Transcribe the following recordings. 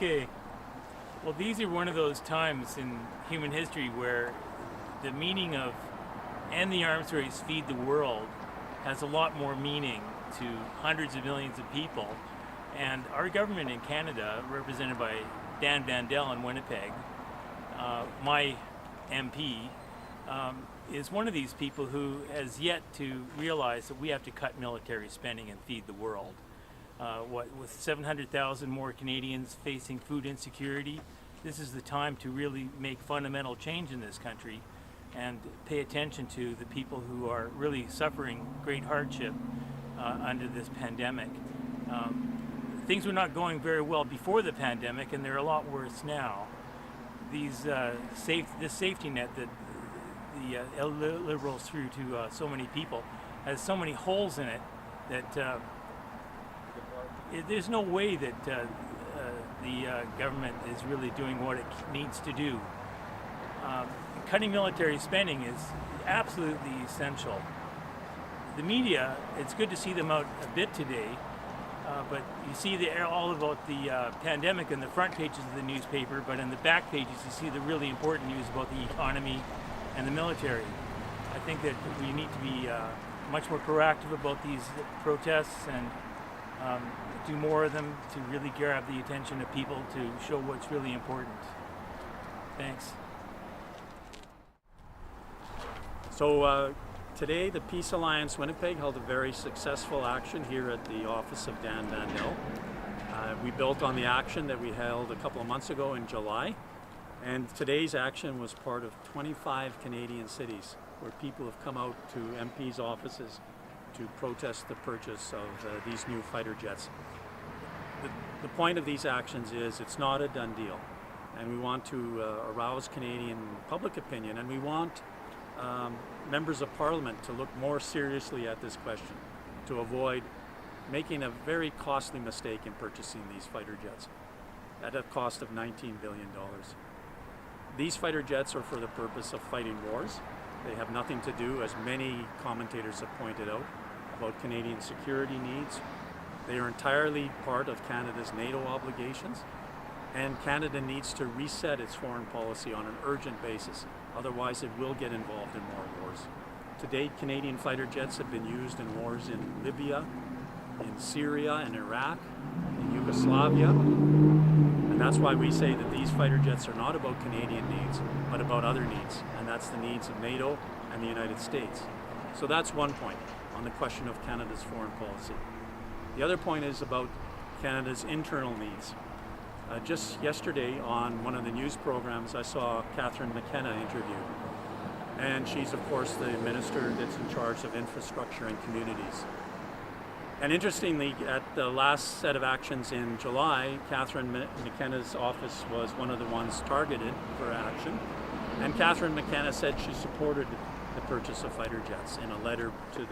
Okay. Well, these are one of those times in human history where the meaning of "and the arms race feed the world" has a lot more meaning to hundreds of millions of people. And our government in Canada, represented by Dan Vandel in Winnipeg, my MP, is one of these people who has yet to realize that we have to cut military spending and feed the world. With 700,000 more Canadians facing food insecurity, this is the time to really make fundamental change in this country and pay attention to the people who are really suffering great hardship under this pandemic. Things were not going very well before the pandemic, and they're a lot worse now. This safety net that the Liberals threw to so many people has so many holes in it that there's no way that the government is really doing what it needs to do. Cutting military spending is absolutely essential. The media, it's good to see them out a bit today, but you see all about the pandemic in the front pages of the newspaper, but in the back pages you see the really important news about the economy and the military. I think that we need to be much more proactive about these protests and do more of them to really grab the attention of people to show what's really important. Thanks. So today the Peace Alliance Winnipeg held a very successful action here at the office of Dan Vandel. We built on the action that we held a couple of months ago in July, and today's action was part of 25 Canadian cities where people have come out to MPs' offices to protest the purchase of these new fighter jets. The point of these actions is it's not a done deal, and we want to arouse Canadian public opinion, and we want members of Parliament to look more seriously at this question to avoid making a very costly mistake in purchasing these fighter jets at a cost of $19 billion. These fighter jets are for the purpose of fighting wars. They have nothing to do, as many commentators have pointed out, about Canadian security needs. They are entirely part of Canada's NATO obligations, and Canada needs to reset its foreign policy on an urgent basis. Otherwise, it will get involved in more wars. To date, Canadian fighter jets have been used in wars in Libya, in Syria, in Iraq, in Yugoslavia. And that's why we say that these fighter jets are not about Canadian needs, but about other needs. And that's the needs of NATO and the United States. So that's one point on the question of Canada's foreign policy. The other point is about Canada's internal needs. Just yesterday on one of the news programs, I saw Catherine McKenna interviewed. And she's, of course, the minister that's in charge of infrastructure and communities. And interestingly, at the last set of actions in July, Catherine McKenna's office was one of the ones targeted for action. And Catherine McKenna said she supported the purchase of fighter jets in a letter to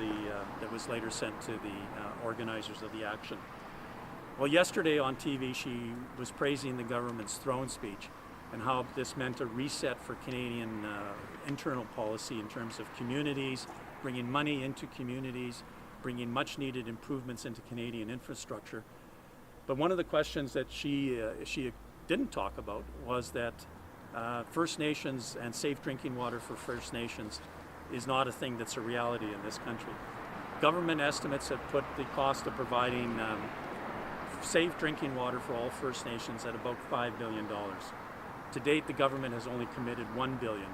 that was later sent to the organizers of the action. Well, yesterday on TV, she was praising the government's throne speech and how this meant a reset for Canadian internal policy in terms of communities, bringing money into communities, bringing much needed improvements into Canadian infrastructure. But one of the questions that she didn't talk about was that First Nations and safe drinking water for First Nations is not a thing that's a reality in this country. Government estimates have put the cost of providing safe drinking water for all First Nations at about $5 billion. To date, the government has only committed $1 billion.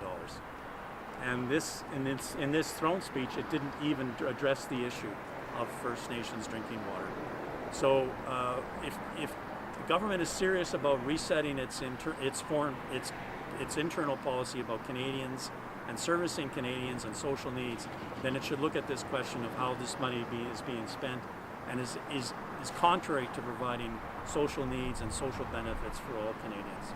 And in this throne speech, it didn't even address the issue of First Nations drinking water. So if the government is serious about resetting its internal policy about Canadians and servicing Canadians and social needs, then it should look at this question of how this money is being spent and is contrary to providing social needs and social benefits for all Canadians.